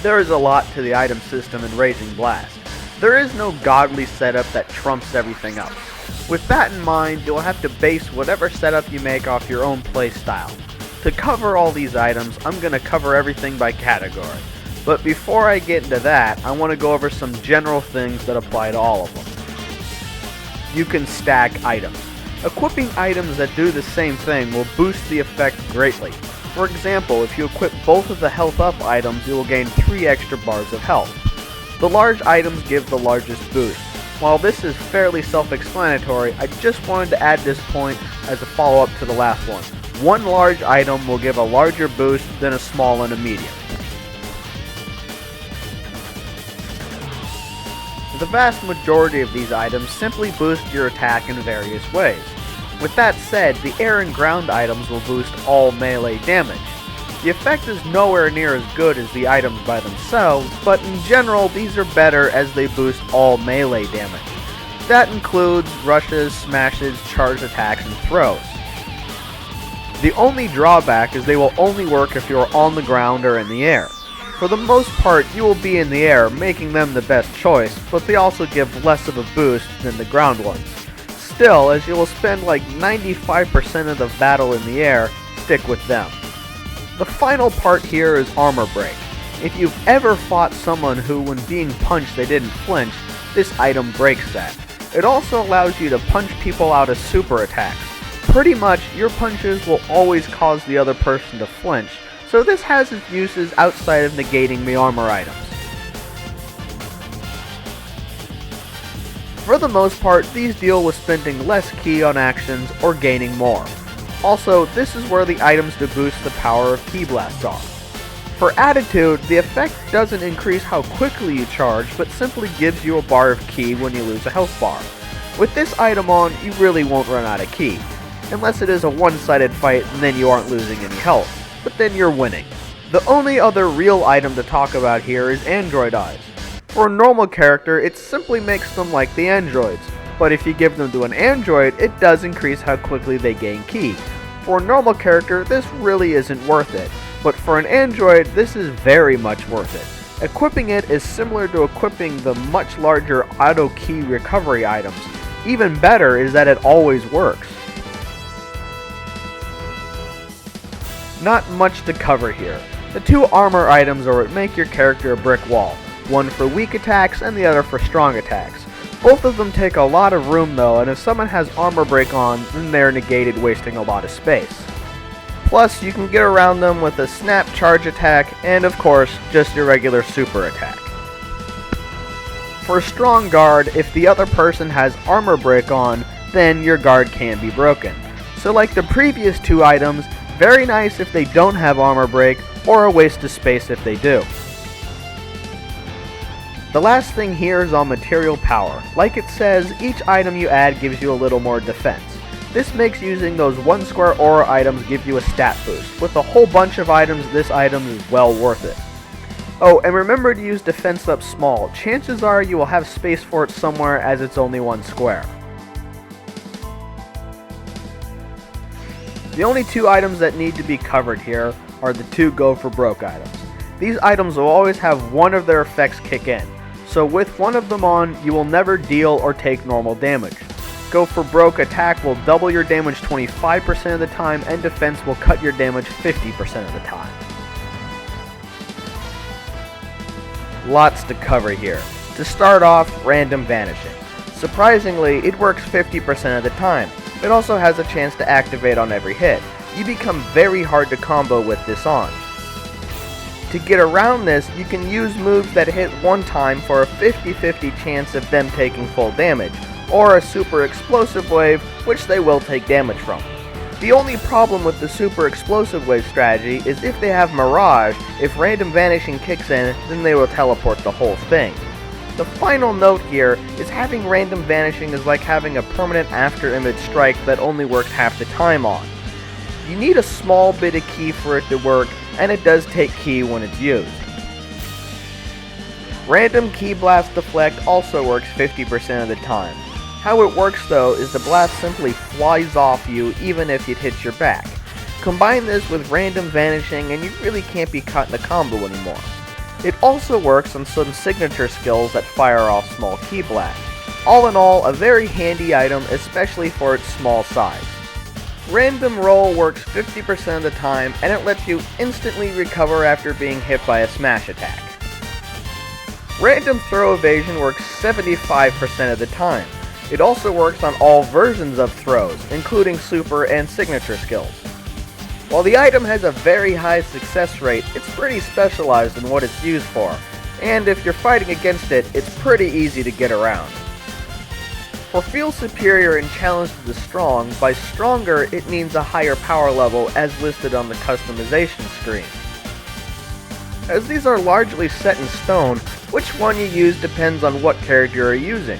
There is a lot to the item system in Raging Blast. There is no godly setup that trumps everything else. With that in mind, you'll have to base whatever setup you make off your own playstyle. To cover all these items, I'm going to cover everything by category. But before I get into that, I want to go over some general things that apply to all of them. You can stack items. Equipping items that do the same thing will boost the effect greatly. For example, if you equip both of the health up items, you will gain 3 extra bars of health. The large items give the largest boost. While this is fairly self-explanatory, I just wanted to add this point as a follow-up to the last one. One large item will give a larger boost than a small and a medium. The vast majority of these items simply boost your attack in various ways. With that said, the air and ground items will boost all melee damage. The effect is nowhere near as good as the items by themselves, but in general these are better as they boost all melee damage. That includes rushes, smashes, charge attacks, and throws. The only drawback is they will only work if you are on the ground or in the air. For the most part, you will be in the air, making them the best choice, but they also give less of a boost than the ground ones. Still, as you will spend like 95% of the battle in the air, stick with them. The final part here is Armor Break. If you've ever fought someone who, when being punched, they didn't flinch, this item breaks that. It also allows you to punch people out of super attacks. Pretty much, your punches will always cause the other person to flinch, so this has its uses outside of negating the armor items. For the most part, these deal with spending less ki on actions or gaining more. Also, this is where the items to boost the power of ki blasts are. For attitude, the effect doesn't increase how quickly you charge, but simply gives you a bar of ki when you lose a health bar. With this item on, you really won't run out of ki. Unless it is a one-sided fight and then you aren't losing any health, but then you're winning. The only other real item to talk about here is Android Eyes. For a normal character, it simply makes them like the androids, but if you give them to an android, it does increase how quickly they gain ki. For a normal character, this really isn't worth it, but for an android, this is very much worth it. Equipping it is similar to equipping the much larger auto ki recovery items. Even better is that it always works. Not much to cover here. The 2 armor items are what make your character a brick wall, one for weak attacks and the other for strong attacks. Both of them take a lot of room though, and if someone has armor break on, then they're negated, wasting a lot of space. Plus, you can get around them with a snap charge attack, and of course, just your regular super attack. For a strong guard, if the other person has armor break on, then your guard can be broken. So like the previous 2 items, very nice if they don't have armor break, or a waste of space if they do. The last thing here is on material power. Like it says, each item you add gives you a little more defense. This makes using those 1 square aura items give you a stat boost. With a whole bunch of items, this item is well worth it. Oh, and remember to use defense up small. Chances are you will have space for it somewhere as it's only 1 square. The only 2 items that need to be covered here are the 2 go for broke items. These items will always have one of their effects kick in, so with one of them on, you will never deal or take normal damage. Go for broke attack will double your damage 25% of the time, and defense will cut your damage 50% of the time. Lots to cover here. To start off, random vanishing. Surprisingly, it works 50% of the time. It also has a chance to activate on every hit. You become very hard to combo with this on. To get around this, you can use moves that hit one time for a 50-50 chance of them taking full damage, or a super explosive wave, which they will take damage from. The only problem with the super explosive wave strategy is if they have Mirage, if random vanishing kicks in, then they will teleport the whole thing. The final note here is having random vanishing is like having a permanent after image strike that only works half the time on. You need a small bit of ki for it to work, and it does take ki when it's used. Random ki blast deflect also works 50% of the time. How it works though is the blast simply flies off you even if it hits your back. Combine this with random vanishing and you really can't be caught in a combo anymore. It also works on some signature skills that fire off small ki blasts. All in all, a very handy item, especially for its small size. Random Roll works 50% of the time, and it lets you instantly recover after being hit by a smash attack. Random Throw Evasion works 75% of the time. It also works on all versions of throws, including super and signature skills. While the item has a very high success rate, it's pretty specialized in what it's used for, and if you're fighting against it, it's pretty easy to get around. For Feel Superior and Challenge to the Strong, by stronger it means a higher power level as listed on the customization screen. As these are largely set in stone, which one you use depends on what character you're using.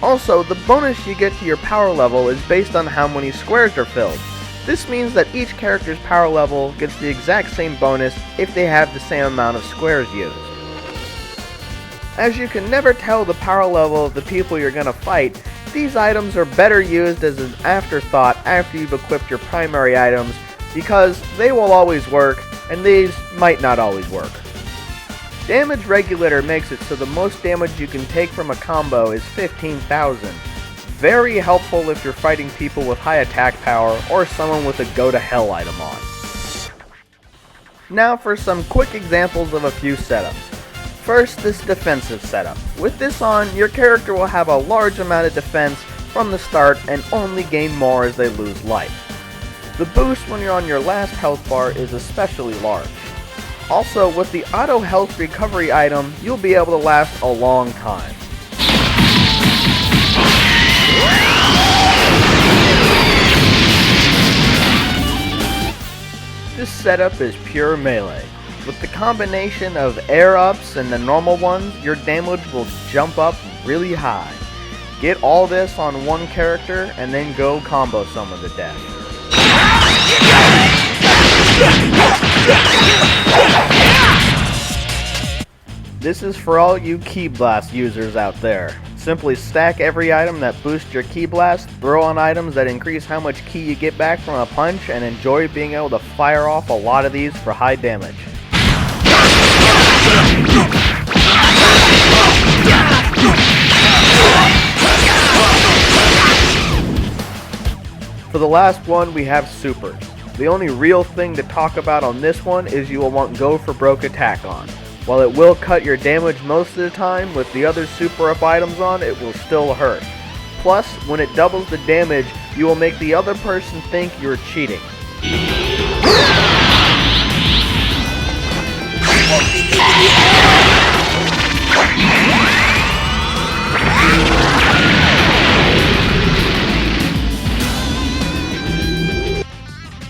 Also, the bonus you get to your power level is based on how many squares are filled. This means that each character's power level gets the exact same bonus if they have the same amount of squares used. As you can never tell the power level of the people you're gonna fight, these items are better used as an afterthought after you've equipped your primary items because they will always work and these might not always work. Damage Regulator makes it so the most damage you can take from a combo is 15,000. Very helpful if you're fighting people with high attack power or someone with a Go to Hell item on. Now for some quick examples of a few setups. First, this defensive setup. With this on, your character will have a large amount of defense from the start and only gain more as they lose life. The boost when you're on your last health bar is especially large. Also, with the auto health recovery item, you'll be able to last a long time. This setup is pure melee. With the combination of air ups and the normal ones, your damage will jump up really high. Get all this on one character and then go combo someone to death. This is for all you Ki Blast users out there. Simply stack every item that boosts your Ki Blast, throw on items that increase how much Ki you get back from a punch, and enjoy being able to fire off a lot of these for high damage. For the last one, we have supers. The only real thing to talk about on this one is you will want Go for Broke attack on. While it will cut your damage most of the time, with the other super up items on, it will still hurt. Plus, when it doubles the damage, you will make the other person think you're cheating.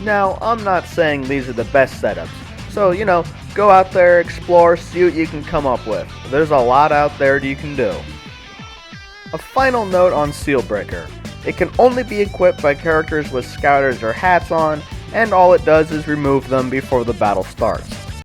Now, I'm not saying these are the best setups, so, go out there, explore, see what you can come up with. There's a lot out there you can do. A final note on Sealbreaker. It can only be equipped by characters with scouters or hats on, and all it does is remove them before the battle starts.